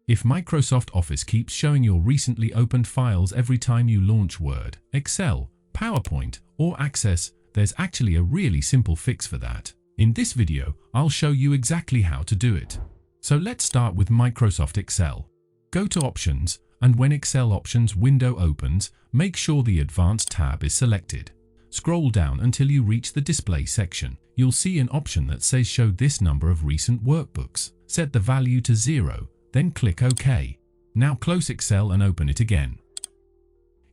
If Microsoft Office keeps showing your recently opened files every time you launch Word, Excel, PowerPoint, or Access, there's actually a really simple fix for that. In this video, I'll show you exactly how to do it. So let's start with Microsoft Excel. Go to Options, and when Excel Options window opens, make sure the Advanced tab is selected. Scroll down until you reach the Display section. You'll see an option that says Show this number of recent workbooks. Set the value to 0, then click OK. Now close Excel and open it again.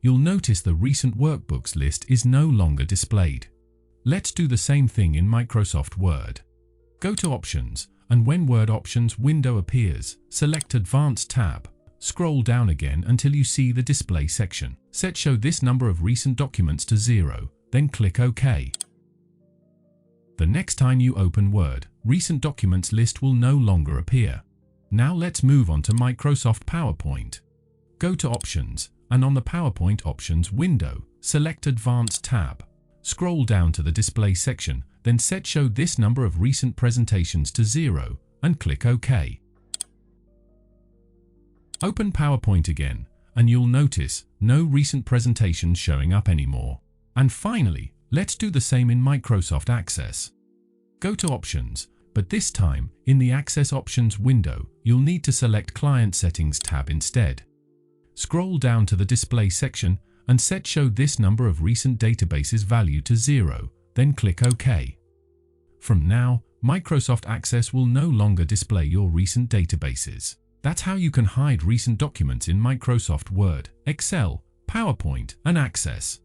You'll notice the recent workbooks list is no longer displayed. Let's do the same thing in Microsoft Word. Go to Options, and when Word Options window appears, select Advanced tab. Scroll down again until you see the Display section. Set Show this number of recent documents to 0, then click OK. The next time you open Word, Recent Documents list will no longer appear. Now let's move on to Microsoft PowerPoint. Go to Options, and on the PowerPoint Options window, select Advanced tab. Scroll down to the Display section, then set Show this number of recent presentations to 0, and click OK. Open PowerPoint again, and you'll notice no recent presentations showing up anymore. And finally, let's do the same in Microsoft Access. Go to Options, but this time, in the Access Options window, you'll need to select Client Settings tab instead. Scroll down to the Display section and set Show this number of recent databases value to 0, then click OK. From now, Microsoft Access will no longer display your recent databases. That's how you can hide recent documents in Microsoft Word, Excel, PowerPoint, and Access.